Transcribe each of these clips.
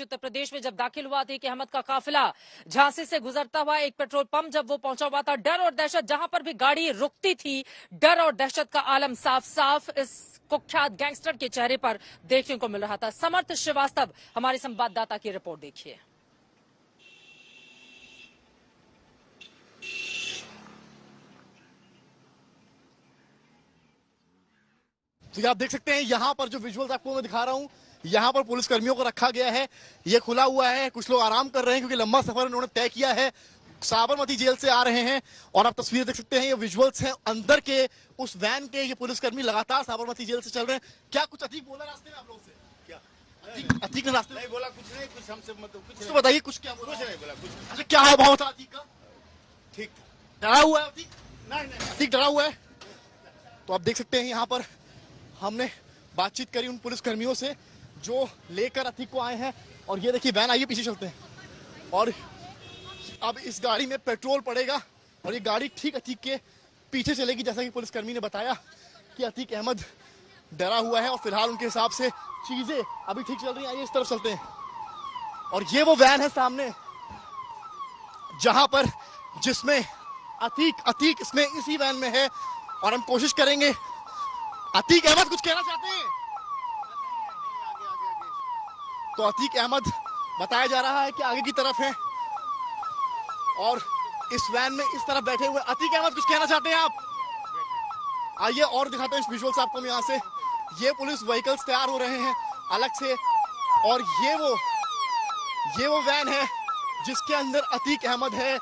उत्तर प्रदेश में जब दाखिल हुआ अतीक अहमद का काफिला झांसी से गुजरता हुआ एक पेट्रोल पंप जब वो पहुंचा हुआ था, डर और दहशत जहां पर भी गाड़ी रुकती थी, डर और दहशत का आलम साफ साफ इस कुख्यात गैंगस्टर के चेहरे पर देखने को मिल रहा था। समर्थ श्रीवास्तव, हमारे संवाददाता की रिपोर्ट देखिए। तो आप देख सकते हैं यहाँ पर जो विजुअल्स आपको मैं दिखा रहा हूँ, यहाँ पर पुलिस कर्मियों को रखा गया है। ये खुला हुआ है, कुछ लोग आराम कर रहे हैं क्योंकि लंबा सफर उन्होंने तय किया है। साबरमती जेल से आ रहे हैं और आप तस्वीर देख सकते हैं, ये विजुअल्स हैं अंदर के उस वैन के। ये पुलिसकर्मी लगातार साबरमती जेल से चल रहे हैं। क्या कुछ अतीक बोला रास्ते में आप लोगों से? क्या अतीक ने रास्ते में नहीं बोला? कुछ नहीं, कुछ हमसे मतलब कुछ तो बताइए, कुछ क्या बोला? कुछ नहीं बोला कुछ। अच्छा, क्या हाव भाव था अतीक का? ठीक, डरा हुआ है अतीक? नहीं अतीक डरा हुआ है। तो आप देख सकते हैं यहाँ पर हमने बातचीत करी उन पुलिसकर्मियों से जो लेकर अतीक को आए हैं। और ये देखिए वैन, आइए पीछे चलते हैं। और अब इस गाड़ी में पेट्रोल पड़ेगा और ये गाड़ी ठीक अतीक के पीछे चलेगी। जैसा कि पुलिसकर्मी ने बताया कि अतीक अहमद डरा हुआ है और फिलहाल उनके हिसाब से चीजें अभी ठीक चल रही हैं। आइए इस तरफ चलते हैं। और ये वो वैन है सामने जहां पर जिसमें अतीक इसमें इसी वैन में है। और हम कोशिश करेंगे। अतीक अहमद कुछ कहना चाहते हैं? तो अतीक अहमद बताया जा रहा है कि आगे की तरफ है और इस वैन में इस तरफ बैठे हुए। अतीक अहमद कुछ कहना चाहते हैं आप? आइए और दिखाते हैं इस विजुअल्स आपको यहाँ से। ये पुलिस व्हीकल्स तैयार हो रहे हैं अलग से और ये वो वैन है जिसके अंदर अतीक अहमद है।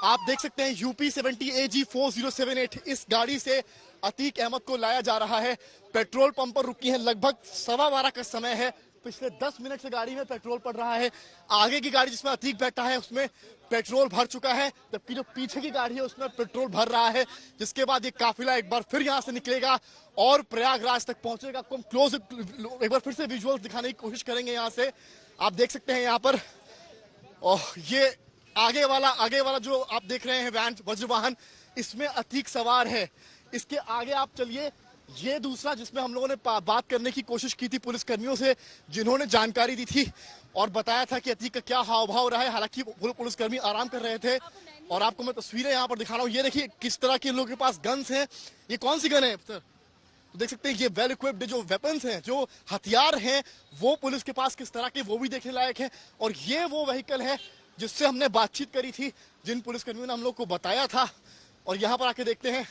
आप देख सकते हैं यूपी 70 AG 4078 इस गाड़ी से अतीक अहमद को लाया जा रहा है। पेट्रोल पंप पर रुकी है, लगभग 12:15 का समय है। पिछले 10 मिनट से गाड़ी में पेट्रोल पड़ रहा है। आगे की गाड़ी जिसमें अतीक बैठा है उसमें पेट्रोल भर चुका है, जबकि जो पीछे की गाड़ी है उसमें पेट्रोल भर रहा है। जिसके बाद ये काफिला एक बार फिर यहाँ से निकलेगा और प्रयागराज तक पहुंचेगा। आपको हम क्लोज एक बार फिर से विजुअल्स दिखाने की कोशिश करेंगे। यहाँ से आप देख सकते हैं यहाँ पर, और ये आगे वाला जो आप देख रहे हैं वैन वज्रवाहन, इसमें अतीक सवार है। इसके आगे आप चलिए, ये दूसरा जिसमें हम लोगों ने बात करने की कोशिश की थी पुलिसकर्मियों से जिन्होंने जानकारी दी थी और बताया था कि अतीक का क्या हाव भाव रहा है। हालांकि पुलिसकर्मी आराम कर रहे थे और आपको मैं तस्वीरें यहाँ पर दिखा रहा हूँ। ये देखिए किस तरह के लोगों के पास गन्स हैं। ये कौन सी गन है सर? तो देख सकते हैं ये वेल इक्विप्ड जो वेपन्स हैं, जो हथियार हैं, वो पुलिस के पास किस तरह के, वो भी देखने लायक है। और ये वो व्हीकल है जिससे हमने बातचीत करी थी, जिन पुलिसकर्मियों ने हम लोग को बताया था। और यहाँ पर आके देखते हैं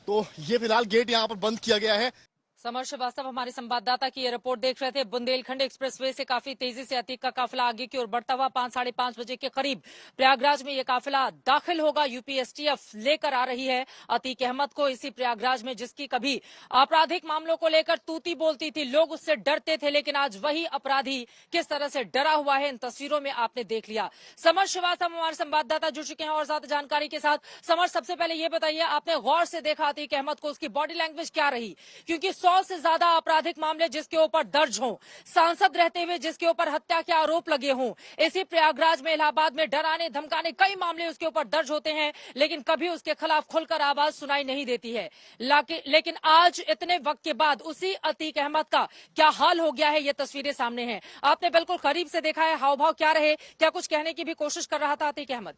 तो ये फिलहाल गेट यहाँ पर बंद किया गया है। समर्थ श्रीवास्तव, हमारे संवाददाता की ये रिपोर्ट देख रहे थे। बुंदेलखंड एक्सप्रेसवे से काफी तेजी से अतीक का काफिला आगे की ओर बढ़ता हुआ 5-5:30 बजे के करीब प्रयागराज में ये काफिला दाखिल होगा। यूपी एसटीएफ लेकर आ रही है अतीक अहमद को इसी प्रयागराज में, जिसकी कभी आपराधिक मामलों को लेकर तूती बोलती थी, लोग उससे डरते थे, लेकिन आज वही अपराधी किस तरह से डरा हुआ है इन तस्वीरों में आपने देख लिया। समर्थ श्रीवास्तव हमारे संवाददाता जुड़ चुके हैं और ज्यादा जानकारी के साथ। समर्थ, सबसे पहले ये बताइए, आपने गौर से देखा अतीक अहमद को, उसकी बॉडी लैंग्वेज क्या रही? क्योंकि 100 से ज्यादा आपराधिक मामले जिसके ऊपर दर्ज हों, सांसद रहते हुए जिसके ऊपर हत्या के आरोप लगे हों, इसी प्रयागराज में, इलाहाबाद में डराने धमकाने कई मामले उसके ऊपर दर्ज होते हैं, लेकिन कभी उसके खिलाफ खुलकर आवाज सुनाई नहीं देती है। लेकिन आज इतने वक्त के बाद उसी अतीक अहमद का क्या हाल हो गया है, ये तस्वीरें सामने हैं। आपने बिल्कुल करीब से देखा है, हाव भाव क्या रहे, क्या कुछ कहने की भी कोशिश कर रहा था अतीक अहमद?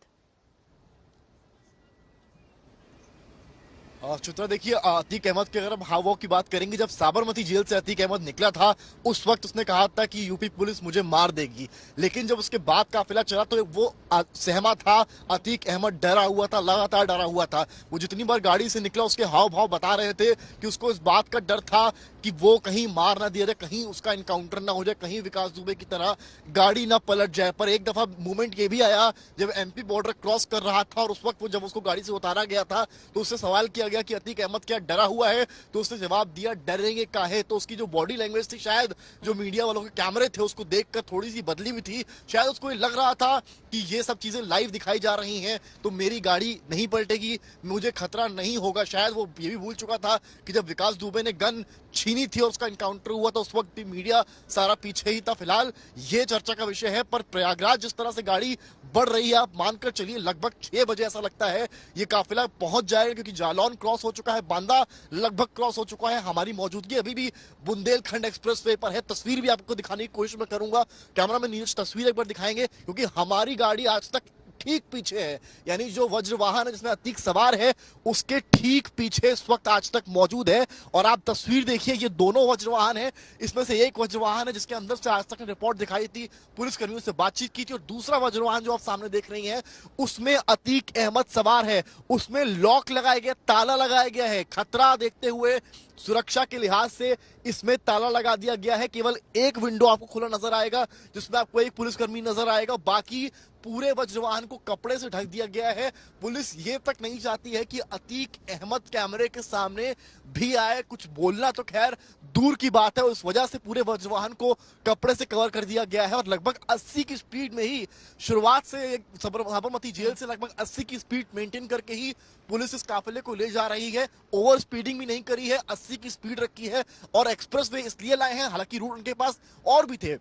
चित्रा, देखिए अतीक अहमद के अगर हम हाव भाव की बात करेंगे, जब साबरमती जेल से अतीक अहमद निकला था उस वक्त उसने कहा था कि यूपी पुलिस मुझे मार देगी। लेकिन जब उसके बाद काफिला चला तो वो सहमा था, अतीक अहमद डरा हुआ था, लगातार डरा हुआ था। वो जितनी बार गाड़ी से निकला उसके हाव भाव बता रहे थे कि उसको इस बात का डर था कि वो कहीं मार ना दिया जाए, कहीं उसका इनकाउंटर ना हो जाए, कहीं विकास दुबे की तरह गाड़ी ना पलट जाए। पर एक दफा मूवमेंट ये भी आया जब MP बॉर्डर क्रॉस कर रहा था और उस वक्त जब उसको गाड़ी से उतारा गया था तो उससे सवाल किया गया कि अतीक अहमद क्या डरा हुआ है, तो उसने जवाब दिया डरेंगे काहे। तो उसकी जो बॉडी लैंग्वेज थी, शायद जो मीडिया वालों के कैमरे थे उसको देखकर थोड़ी सी बदली हुई थी। शायद उसको ये लग रहा था कि ये सब चीजें लाइव दिखाई जा रही हैं तो मेरी गाड़ी नहीं पलटेगी, मुझे खतरा नहीं होगा। शायद वो ये भी भूल चुका था कि जब विकास दुबे ने गन छीनी थी और उसका इनकाउंटर हुआ था उस वक्त भी मीडिया सारा पीछे ही था। फिलहाल ये चर्चा का विषय है। पर प्रयागराज जिस तरह से गाड़ी बढ़ रही है। आप मानकर चलिए लगभग 6 बजे ऐसा लगता है ये काफिला पहुंच जाएगा, क्योंकि जालौन क्रॉस हो चुका है, बांदा लगभग क्रॉस हो चुका है। हमारी मौजूदगी अभी भी बुंदेलखंड एक्सप्रेसवे पर है। तस्वीर भी आपको दिखाने की कोशिश मैं करूंगा। कैमरामैन नीरज तस्वीर एक बार दिखाएंगे, क्योंकि हमारी गाड़ी आज तक ठीक पीछे है, यानी जो वज्र वाहन है जिसमें अतीक सवार है उसके ठीक पीछे इस वक्त आज तक मौजूद है। और आप तस्वीर देखिए, ये दोनों वज्र वाहन है, इसमें से एक वज्र वाहन है जिसके अंदर से आज तक रिपोर्ट दिखाई थी, पुलिस कर्मियों से बातचीत की थी, और दूसरा वज्र वाहन जो आप सामने देख रही हैं उसमें अतीक अहमद सवार है। उसमें लॉक लगाया गया, ताला लगाया गया है। खतरा देखते हुए सुरक्षा के लिहाज से इसमें ताला लगा दिया गया है। केवल एक विंडो आपको खुला नजर आएगा जिसमें आपको एक पुलिसकर्मी नजर आएगा, बाकी पूरे वज्रवाहन को कपड़े से ढक दिया गया है। पुलिस ये तक नहीं चाहती है कि अतीक अहमद कैमरे के सामने भी आए, कुछ बोलना तो खैर दूर की बात है। उस वजह से पूरे वज्रवाहन को कपड़े से कवर कर दिया गया है, और लगभग 80 की स्पीड में ही शुरुआत से साबरमती जेल से लगभग 80 की स्पीड मेंटेन करके ही पुलिस इस काफिले को ले जा रही है। ओवर स्पीडिंग भी नहीं करी है, 80 की स्पीड रखी है। और एक्सप्रेसवे इसलिए लाए हैं, हालांकि रूट उनके पास और भी थे,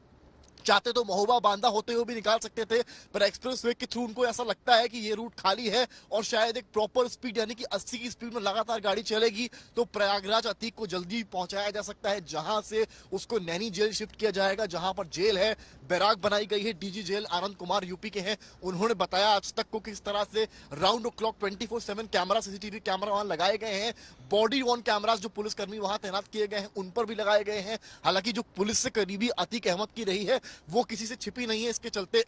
चाहते तो महोबा बांदा होते हुए भी निकाल सकते थे, पर एक्सप्रेसवे के थ्रू उनको ऐसा लगता है कि ये रूट खाली है और शायद एक प्रॉपर स्पीड यानी कि 80 की स्पीड में लगातार गाड़ी चलेगी तो प्रयागराज अतीक को जल्दी पहुंचाया जा सकता है, जहां से उसको नैनी जेल शिफ्ट किया जाएगा, जहां पर जेल है, बैराक बनाई गई है। DG jail Anand Kumar UP के हैं, उन्होंने बताया आज तक को किस तरह से round clock 24/7 camera, CCTV camera वहां लगाए गए हैं। बॉडी ऑन कैमरास जो पुलिसकर्मी वहां तैनात किए गए हैं उन पर भी लगाए गए हैं। हालांकि जो पुलिस से करीबी अतीक अहमद की रही है वो किसी से छिपी नहीं है, इसके चलते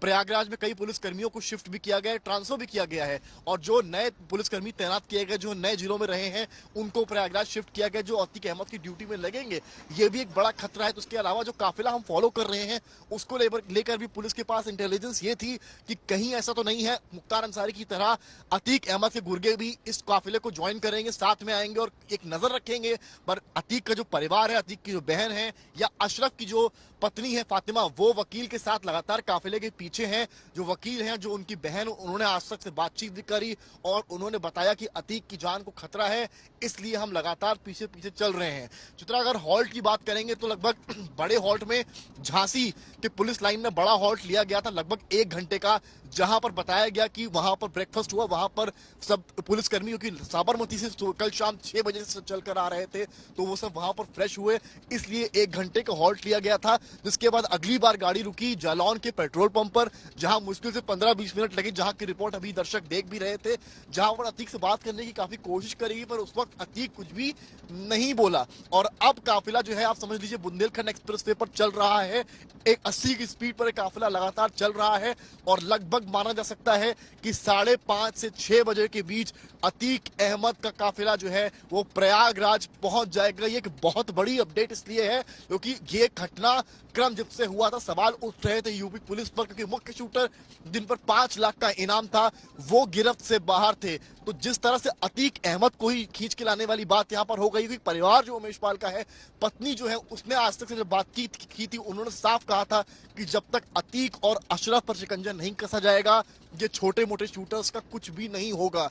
प्रयागराज में कई पुलिसकर्मियों को शिफ्ट भी किया गया है, ट्रांसफर भी किया गया है, और जो नए पुलिसकर्मी तैनात किए गए, जो नए जिलों में रहे हैं, उनको प्रयागराज शिफ्ट किया गया, जो अतीक अहमद की ड्यूटी में लगेंगे। ये भी एक बड़ा खतरा है। तो उसके अलावा जो काफिला हम फॉलो कर रहे हैं उसको लेकर भी पुलिस के पास इंटेलिजेंस ये थी कि कहीं ऐसा तो नहीं है मुख्तार अंसारी की तरह अतीक अहमद के गुर्गे भी इस काफिले को ज्वाइन करेंगे, साथ में आएंगे और एक नजर रखेंगे। पर अतीक का जो परिवार है, अतीक की जो बहन है या अशरफ की जो पत्नी है फातिमा, वो वकील के साथ लगातार काफिले के पीछे हैं। जो वकील हैं, जो उनकी बहन, उन्होंने आज तक से बातचीत भी करी और उन्होंने बताया कि अतीक की जान को खतरा है, इसलिए हम लगातार पीछे पीछे चल रहे हैं। चित्रा, अगर हॉल्ट की बात करेंगे तो लगभग बड़े हॉल्ट में झांसी के पुलिस लाइन में बड़ा हॉल्ट लिया गया था लगभग 1 घंटे का, जहां पर बताया गया कि वहां पर ब्रेकफास्ट हुआ, वहां पर सब पुलिसकर्मियों की साबरमती से कल शाम 6 बजे से चलकर आ रहे थे तो वो सब वहां पर फ्रेश हुए, इसलिए 1 घंटे का हॉल्ट लिया गया था। जिसके बाद अगली बार गाड़ी रुकी जालौन के पेट्रोल पंप पर, जहां मुश्किल से 15-20 मिनट लगे, जहां की रिपोर्ट अभी दर्शक देख भी रहे थे, जहां पर अतीक से बात करने की काफी कोशिश करी, पर उस वक्त अतीक कुछ भी नहीं बोला। और अब काफिला जो है आप समझ लीजिए बुंदेलखंड एक्सप्रेसवे पर चल रहा है, एक 80 की स्पीड पर एक काफिला लगातार चल रहा है, और लगभग माना जा सकता है कि 5:30 से 6 बजे के बीच अतीक अहमद का काफिला जो है वो प्रयागराज पहुंच जाएगा। ये एक बहुत बड़ी अपडेट इसलिए है क्योंकि ये घटनाक्रम जब से हुआ था सवाल उठ रहे थे यूपी पुलिस पर, क्योंकि मुख्य शूटर जिन पर 5 लाख का इनाम था वो गिरफ्त से बाहर थे। तो जिस तरह से अतीक अहमद को ही खींच के लाने वाली बात यहाँ पर हो गई, क्योंकि परिवार जो उमेश पाल का है, पत्नी जो है उसने आज तक से जब बातचीत की थी उन्होंने साफ कहा था कि जब तक अतीक और अशरफ पर शिकंजा नहीं कसा जाएगा ये छोटे मोटे शूटर्स का कुछ भी नहीं होगा।